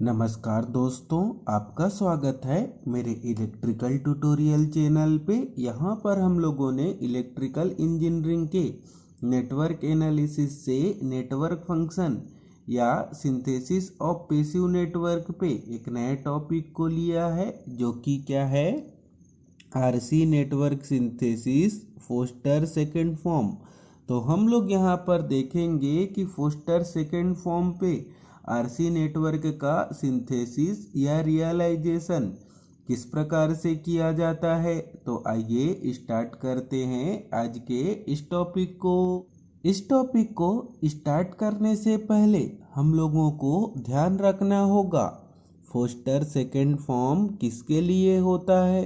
नमस्कार दोस्तों, आपका स्वागत है मेरे इलेक्ट्रिकल ट्यूटोरियल चैनल पे। यहाँ पर हम लोगों ने इलेक्ट्रिकल इंजीनियरिंग के नेटवर्क एनालिसिस से नेटवर्क फंक्शन या सिंथेसिस ऑफ पैसिव नेटवर्क पे एक नया टॉपिक को लिया है, जो कि क्या है, RC network synthesis Foster second form. तो हम लोग यहाँ पर देखेंगे कि फोस्टर सेकेंड फॉर्म पे आरसी नेटवर्क का सिंथेसिस या रियलाइजेशन किस प्रकार से किया जाता है। तो आइए स्टार्ट करते हैं आज के इस टॉपिक को। इस टॉपिक को स्टार्ट करने से पहले हम लोगों को ध्यान रखना होगा फोस्टर सेकेंड फॉर्म किसके लिए होता है।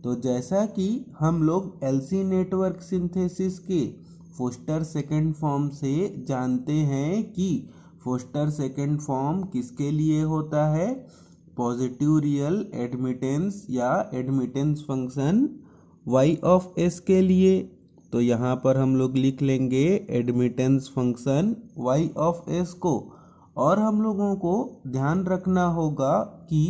तो जैसा कि हम लोग एलसी नेटवर्क सिंथेसिस के फोस्टर सेकेंड फॉर्म से जानते हैं कि फोस्टर सेकेंड फॉर्म किसके लिए होता है, पॉजिटिव रियल एडमिटेंस या admittance function y of s के लिए। तो यहाँ पर हम लोग लिख लेंगे admittance function y of s को, और हम लोगों को ध्यान रखना होगा कि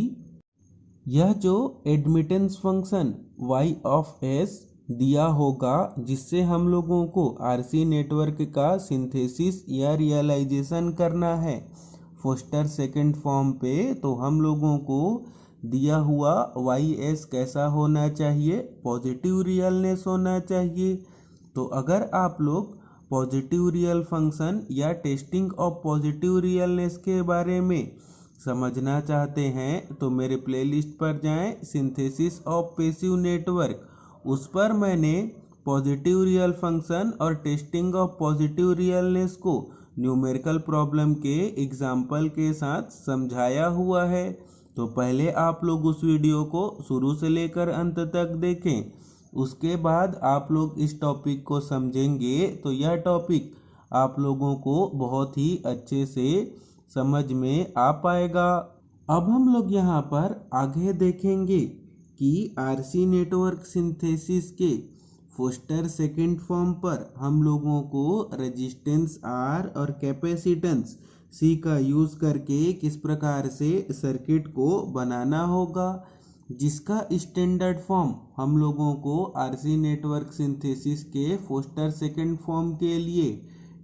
यह जो admittance function y of s दिया होगा, जिससे हम लोगों को आरसी नेटवर्क का सिंथेसिस या रियलाइजेशन करना है फोस्टर सेकेंड फॉर्म पे, तो हम लोगों को दिया हुआ y(s) कैसा होना चाहिए, पॉजिटिव रियलनेस होना चाहिए। तो अगर आप लोग पॉजिटिव रियल फंक्शन या टेस्टिंग ऑफ पॉजिटिव रियलनेस के बारे में समझना चाहते हैं तो मेरे प्लेलिस्ट पर जाएं, सिंथेसिस ऑफ पैसिव नेटवर्क। उस पर मैंने पॉजिटिव रियल फंक्शन और टेस्टिंग ऑफ पॉजिटिव रियलनेस को न्यूमेरिकल प्रॉब्लम के एग्जाम्पल के साथ समझाया हुआ है। तो पहले आप लोग उस वीडियो को शुरू से लेकर अंत तक देखें, उसके बाद आप लोग इस टॉपिक को समझेंगे तो यह टॉपिक आप लोगों को बहुत ही अच्छे से समझ में आ पाएगा। अब हम लोग यहाँ पर आगे देखेंगे कि आरसी नेटवर्क सिंथेसिस के फोस्टर सेकेंड फॉर्म पर हम लोगों को रेजिस्टेंस R और कैपेसिटेंस C का यूज़ करके किस प्रकार से सर्किट को बनाना होगा, जिसका स्टैंडर्ड फॉर्म हम लोगों को आरसी नेटवर्क सिंथेसिस के फोस्टर सेकेंड फॉर्म के लिए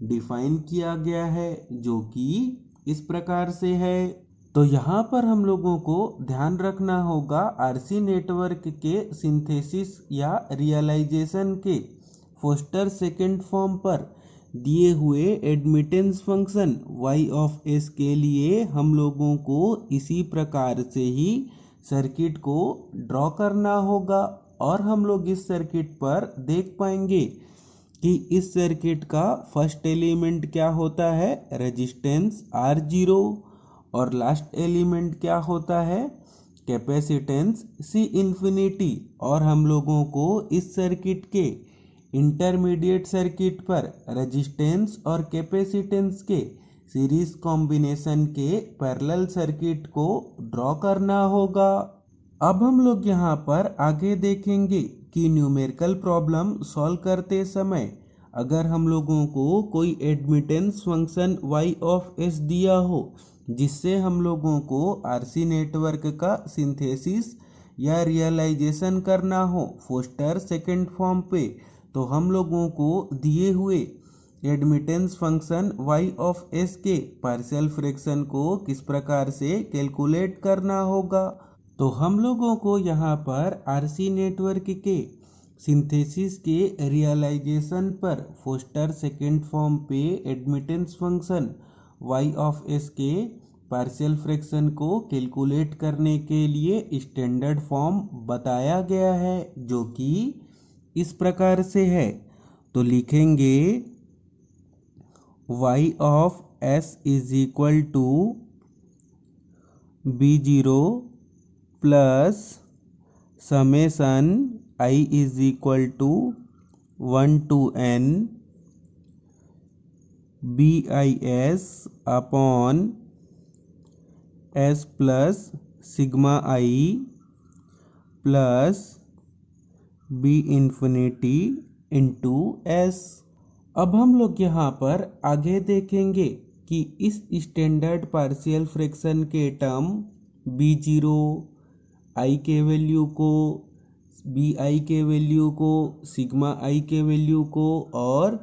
डिफाइन किया गया है, जो कि इस प्रकार से है। तो यहाँ पर हम लोगों को ध्यान रखना होगा आरसी नेटवर्क के सिंथेसिस या रियलाइजेशन के फोस्टर सेकेंड फॉर्म पर दिए हुए admittance function y of s के लिए हम लोगों को इसी प्रकार से ही सर्किट को ड्रॉ करना होगा। और हम लोग इस सर्किट पर देख पाएंगे कि इस सर्किट का फर्स्ट एलिमेंट क्या होता है, रेजिस्टेंस R0, और लास्ट एलिमेंट क्या होता है, कैपेसिटेंस C इंफिनिटी। और हम लोगों को इस सर्किट के इंटरमीडिएट सर्किट पर रेजिस्टेंस और कैपेसिटेंस के सीरीज कॉम्बिनेशन के पैरेलल सर्किट को ड्रॉ करना होगा। अब हम लोग यहाँ पर आगे देखेंगे कि न्यूमेरिकल प्रॉब्लम सॉल्व करते समय अगर हम लोगों को कोई admittance function y of s दिया हो, जिससे हम लोगों को आरसी नेटवर्क का सिंथेसिस या रियलाइजेशन करना हो फोस्टर सेकेंड फॉर्म पे, तो हम लोगों को दिए हुए admittance function y of s के पार्शियल फ्रैक्शन को किस प्रकार से कैलकुलेट करना होगा। तो हम लोगों को यहाँ पर आरसी नेटवर्क के सिंथेसिस के रियलाइजेशन पर फोस्टर सेकेंड फॉर्म पे admittance function y of s के पार्शियल फ्रैक्शन को कैलकुलेट करने के लिए स्टैंडर्ड फॉर्म बताया गया है, जो कि इस प्रकार से है। तो लिखेंगे y of s is equal to b0 plus summation i is equal to 1 to n bis upon s plus sigma i plus b infinity into s। अब हम लोग यहाँ पर आगे देखेंगे कि इस स्टैंडर्ड पार्शियल फ्रैक्शन के टर्म b0 आई के वैल्यू को, bi के वैल्यू को, सिग्मा आई के वैल्यू को और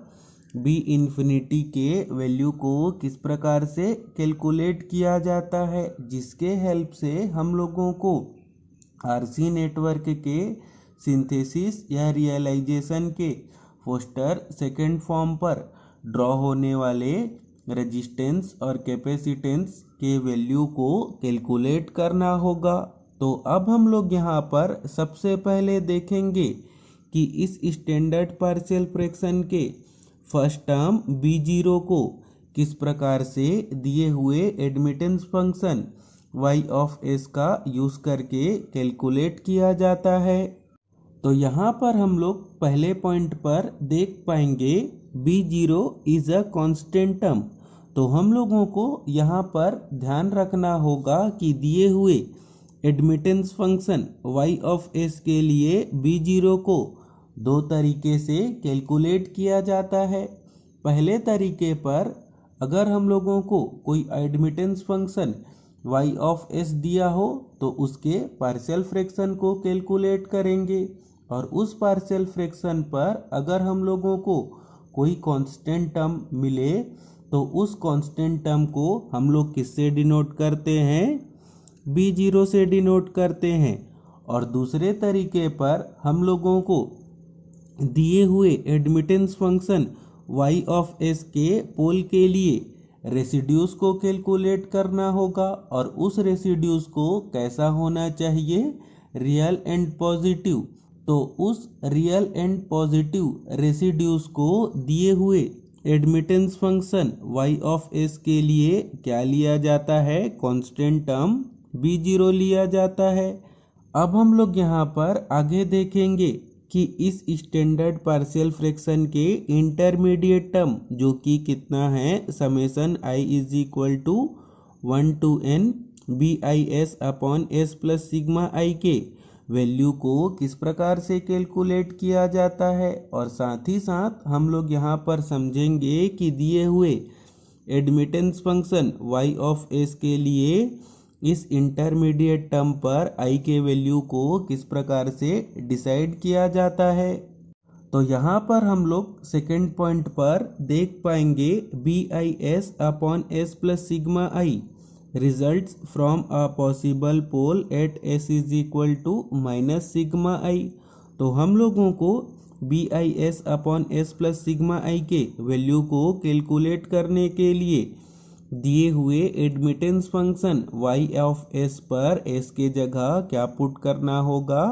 b इंफिनिटी के वैल्यू को किस प्रकार से कैलकुलेट किया जाता है, जिसके हेल्प से हम लोगों को आरसी नेटवर्क के सिंथेसिस या रियलाइजेशन के फोस्टर सेकेंड फॉर्म पर ड्रॉ होने वाले रेजिस्टेंस और कैपेसिटेंस के वैल्यू को कैलकुलेट करना होगा। तो अब हम लोग यहाँ पर सबसे पहले देखेंगे कि इस स्टैंडर्ड पार्शियल फ्रैक्शन के फर्स्ट टर्म b0 को किस प्रकार से दिए हुए admittance function y of s का यूज़ करके कैलकुलेट किया जाता है। तो यहाँ पर हम लोग पहले पॉइंट पर देख पाएंगे b0 is a constant term. तो हम लोगों को यहाँ पर ध्यान रखना होगा कि दिए हुए admittance function y of s के लिए b0 को दो तरीके से कैलकुलेट किया जाता है। पहले तरीके पर अगर हम लोगों को कोई admittance function y of s दिया हो तो उसके पार्शियल फ्रैक्शन को कैलकुलेट करेंगे और उस पार्शियल फ्रैक्शन पर अगर हम लोगों को कोई कांस्टेंट टर्म मिले तो उस कांस्टेंट टर्म को हम लोग किससे डिनोट करते हैं, b0 से डिनोट करते हैं। और दूसरे तरीके पर हम लोगों को दिए हुए admittance function y of s के पोल के लिए रेसिड्यूस को कैलकुलेट करना होगा और उस रेसिड्यूस को कैसा होना चाहिए, रियल एंड पॉजिटिव। तो उस रियल एंड पॉजिटिव रेसिड्यूस को दिए हुए admittance function y of s के लिए क्या लिया जाता है, कांस्टेंट टर्म b0 लिया जाता है। अब हम लोग यहाँ पर आगे देखेंगे कि इस स्टैंडर्ड पार्शियल फ्रैक्शन के इंटरमीडिएट टर्म जो कि कितना है, summation i is equal to 1 to n bis upon s plus sigma i के वैल्यू को किस प्रकार से कैलकुलेट किया जाता है। और साथ ही साथ हम लोग यहाँ पर समझेंगे कि दिए हुए admittance function y of s के लिए इस इंटरमीडिएट टर्म पर i के वैल्यू को किस प्रकार से डिसाइड किया जाता है। तो यहाँ पर हम लोग सेकेंड पॉइंट पर देख पाएंगे bis upon s plus sigma i results from a possible pole at s is equal to minus sigma i। तो हम लोगों को bis upon s plus sigma i के वैल्यू को कैलकुलेट करने के लिए दिए हुए admittance function y of s पर s के जगह क्या पुट करना होगा,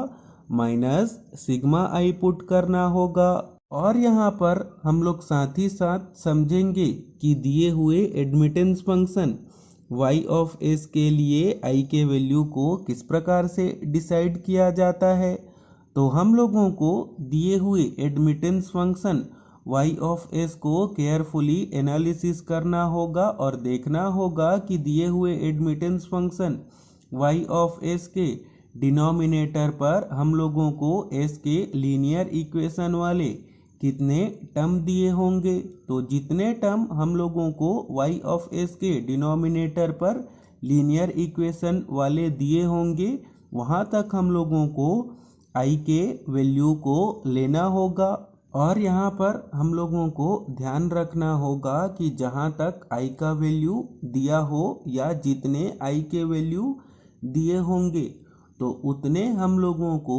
माइनस सिग्मा i पुट करना होगा। और यहाँ पर हम लोग साथ ही साथ समझेंगे कि दिए हुए admittance function y of s के लिए i के वैल्यू को किस प्रकार से डिसाइड किया जाता है। तो हम लोगों को दिए हुए admittance function y of s को केयरफुली एनालिसिस करना होगा और देखना होगा कि दिए हुए admittance function y of s के डिनोमिनेटर पर हम लोगों को s के लीनियर इक्वेशन वाले कितने टर्म दिए होंगे। तो जितने टर्म हम लोगों को y ऑफ s के डिनोमिनेटर पर लीनियर इक्वेशन वाले दिए होंगे वहाँ तक हम लोगों को i के वैल्यू को लेना होगा। और यहाँ पर हम लोगों को ध्यान रखना होगा कि जहाँ तक i का वैल्यू दिया हो या जितने i के वैल्यू दिए होंगे तो उतने हम लोगों को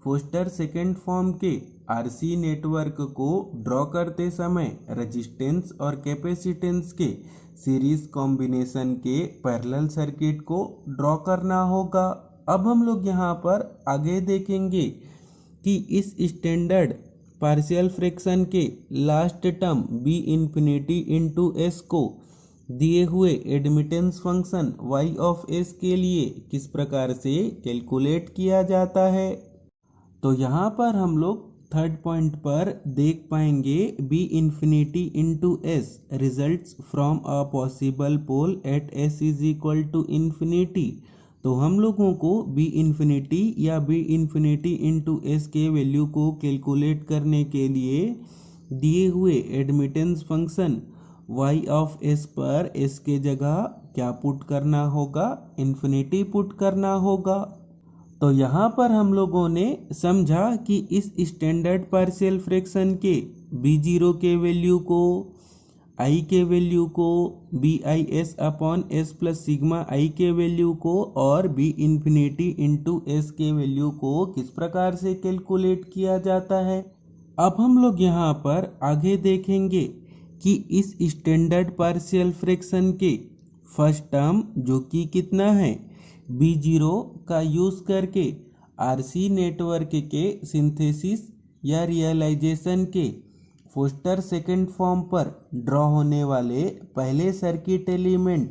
फोस्टर सेकेंड फॉर्म के आरसी नेटवर्क को ड्रॉ करते समय रेजिस्टेंस और कैपेसिटेंस के सीरीज कॉम्बिनेशन के पैरेलल सर्किट को ड्रॉ करना होगा। अब हम लोग यहाँ पर आगे देखेंगे कि इस स्टैंडर्ड पार्शियल फ्रैक्शन के last term b infinity into s को दिए हुए admittance function y of s के लिए किस प्रकार से कैलकुलेट किया जाता है। तो यहाँ पर हम लोग थर्ड पॉइंट पर देख पाएंगे b infinity into s results from a possible pole at s is equal to infinity. तो हम लोगों को b इंफिनिटी या b इंफिनिटी इंटू s के वैल्यू को कैलकुलेट करने के लिए दिए हुए admittance function y of s पर s के जगह क्या पुट करना होगा, इन्फिनिटी पुट करना होगा। तो यहाँ पर हम लोगों ने समझा कि इस स्टैंडर्ड पार्शियल फ्रैक्शन के b0 के वैल्यू को, i के वैल्यू को, bis upon s plus sigma i के वैल्यू को और b इंफिनिटी इंटू s के वैल्यू को किस प्रकार से कैलकुलेट किया जाता है। अब हम लोग यहाँ पर आगे देखेंगे कि इस स्टैंडर्ड पार्शियल फ्रैक्शन के फर्स्ट टर्म जो कि कितना है b0 का यूज़ करके आरसी नेटवर्क के सिंथेसिस या रियलाइजेशन के फोस्टर सेकंड फॉर्म पर ड्रॉ होने वाले पहले सर्किट एलिमेंट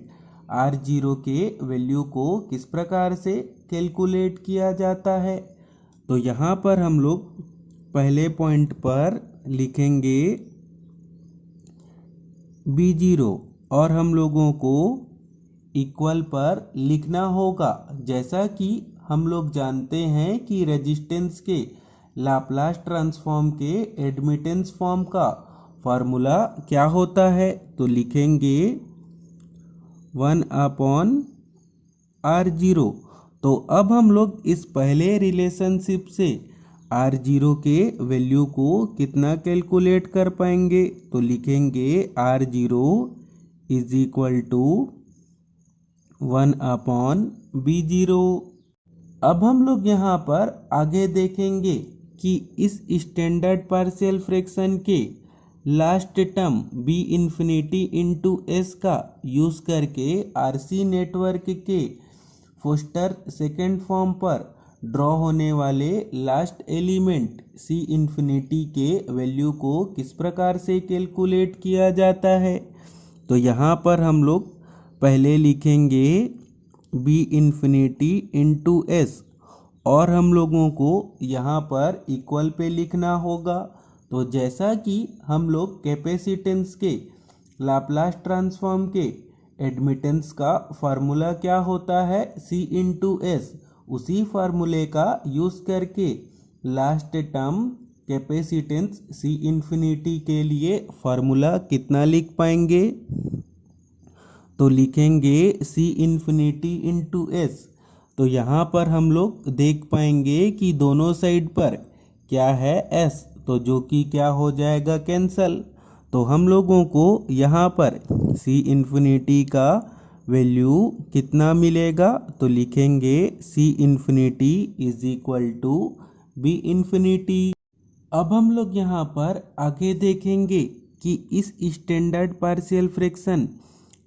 R0 के वैल्यू को किस प्रकार से कैलकुलेट किया जाता है। तो यहाँ पर हम लोग पहले पॉइंट पर लिखेंगे b0 और हम लोगों को इक्वल पर लिखना होगा। जैसा कि हम लोग जानते हैं कि रेजिस्टेंस के लाप्लास ट्रांसफॉर्म के एडमिटेंस फॉर्म का फार्मूला क्या होता है, तो लिखेंगे 1 अपॉन R0। तो अब हम लोग इस पहले रिलेशनशिप से R0 के वैल्यू को कितना कैलकुलेट कर पाएंगे, तो लिखेंगे R0 is equal to 1 upon b0। अब हम लोग यहाँ पर आगे देखेंगे कि इस स्टैंडर्ड पार्शियल फ्रैक्शन के last term b infinity into s का यूज़ करके आरसी नेटवर्क के फोस्टर सेकेंड फॉर्म पर ड्रॉ होने वाले लास्ट एलिमेंट c इंफिनिटी के वैल्यू को किस प्रकार से कैलकुलेट किया जाता है। तो यहाँ पर हम लोग पहले लिखेंगे b इंफिनिटी इंटू s और हम लोगों को यहाँ पर इक्वल पे लिखना होगा। तो जैसा कि हम लोग कैपेसिटेंस के लाप्लास ट्रांसफॉर्म के एडमिटेंस का फार्मूला क्या होता है c इंटू s, उसी फार्मूले का यूज़ करके last term capacitance c infinity के लिए फार्मूला कितना लिख पाएंगे, तो लिखेंगे c इंफिनिटी इंटू s। तो यहाँ पर हम लोग देख पाएंगे कि दोनों साइड पर क्या है s, तो जो कि क्या हो जाएगा कैंसल। तो हम लोगों को यहाँ पर c इंफिनिटी का वैल्यू कितना मिलेगा, तो लिखेंगे c infinity is equal to b infinity. अब हम लोग यहाँ पर आगे देखेंगे कि इस standard partial fraction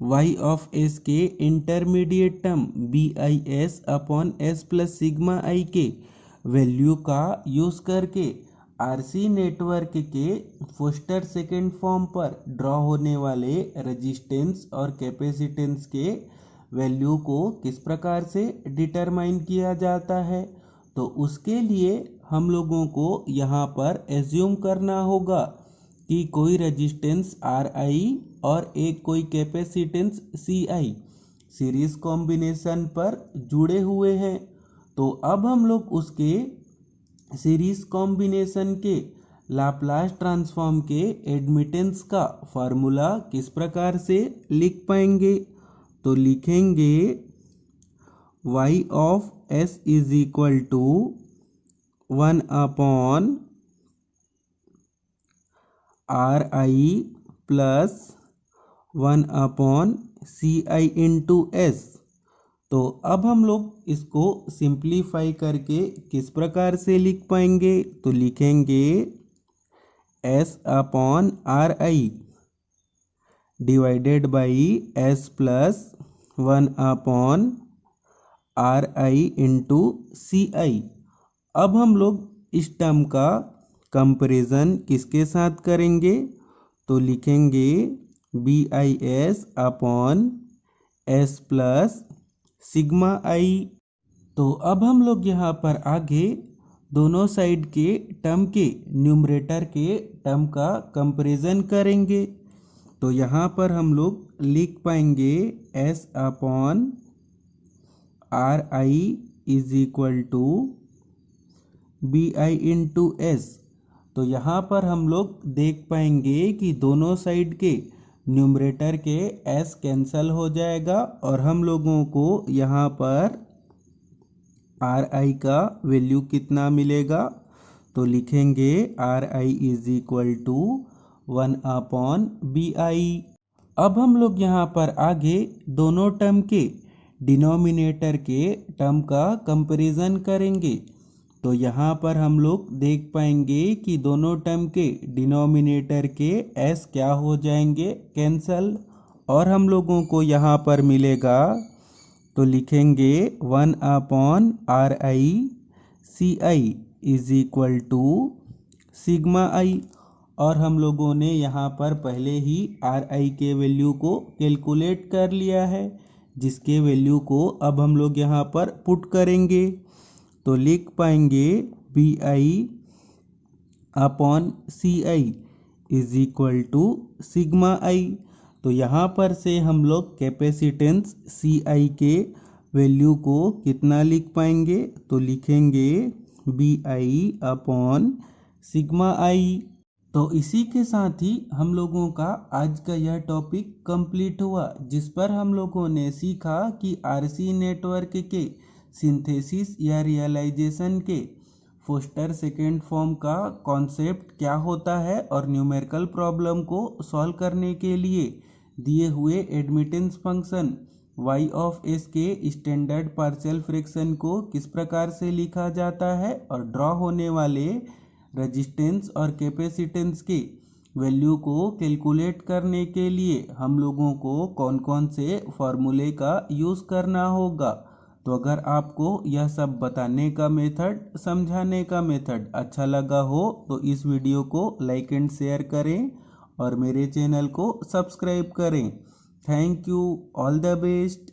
y of s के intermediate term bis upon s plus sigma i के वैल्यू का यूज़ करके आरसी नेटवर्क के फोस्टर सेकेंड फॉर्म पर ड्रॉ होने वाले रेजिस्टेंस और कैपेसिटेंस के वैल्यू को किस प्रकार से डिटरमाइन किया जाता है। तो उसके लिए हम लोगों को यहाँ पर एज्यूम करना होगा कि कोई रेजिस्टेंस Ri और एक कोई कैपेसिटेंस Ci सीरीज कॉम्बिनेशन पर जुड़े हुए हैं। तो अब हम लोग उसके सीरीज कॉम्बिनेशन के लाप्लास ट्रांसफॉर्म के एडमिटेंस का फार्मूला किस प्रकार से लिख पाएंगे, तो लिखेंगे y of s is equal to 1 upon Ri plus 1 upon Ci into s। तो अब हम लोग इसको सिंप्लीफाई करके किस प्रकार से लिख पाएंगे, तो लिखेंगे s upon Ri divided by s plus 1 upon Ri into Ci। अब हम लोग इस टर्म का कंपैरिजन किसके साथ करेंगे, तो लिखेंगे bis upon s plus sigma i। तो अब हम लोग यहाँ पर आगे दोनों साइड के टर्म के न्यूमरेटर के टर्म का कंपैरिजन करेंगे। तो यहाँ पर हम लोग लिख पाएंगे s upon Ri is equal to bi into s। तो यहाँ पर हम लोग देख पाएंगे कि दोनों साइड के न्यूमरेटर के s कैंसल हो जाएगा और हम लोगों को यहाँ पर RI का वैल्यू कितना मिलेगा। तो लिखेंगे RI is equal to 1/BI। अब हम लोग यहाँ पर आगे दोनों टर्म के डिनोमिनेटर के टर्म का कंपैरिजन करेंगे। तो यहाँ पर हम लोग देख पाएंगे कि दोनों टर्म के डिनोमिनेटर के s क्या हो जाएंगे, कैंसल, और हम लोगों को यहाँ पर मिलेगा। तो लिखेंगे 1/RI CI is equal to sigma i। और हम लोगों ने यहाँ पर पहले ही RI के वैल्यू को कैलकुलेट कर लिया है, जिसके वैल्यू को अब हम लोग यहाँ पर पुट करेंगे। तो लिख पाएंगे BI/CI is equal to sigma i। तो यहाँ पर से हम लोग कैपेसिटेंस CI के वैल्यू को कितना लिख पाएंगे। तो लिखेंगे BI/सिग्मा i। तो इसी के साथ ही हम लोगों का आज का यह टॉपिक कंप्लीट हुआ, जिस पर हम लोगों ने सीखा कि RC नेटवर्क के सिंथेसिस या रियलाइजेशन के फोस्टर सेकेंड फॉर्म का कॉन्सेप्ट क्या होता है, और न्यूमेरिकल प्रॉब्लम को सॉल्व करने के लिए दिए हुए admittance function y of s के स्टैंडर्ड पार्शियल फ्रैक्शन को किस प्रकार से लिखा जाता है, और ड्रॉ होने वाले रेजिस्टेंस और कैपेसिटेंस के वैल्यू को कैलकुलेट करने के लिए हम लोगों को कौन कौन से फॉर्मूले का यूज़ करना होगा। तो अगर आपको यह सब बताने का मेथड, समझाने का मेथड अच्छा लगा हो तो इस वीडियो को लाइक एंड शेयर करें और मेरे चैनल को सब्सक्राइब करें। Thank you, all the best.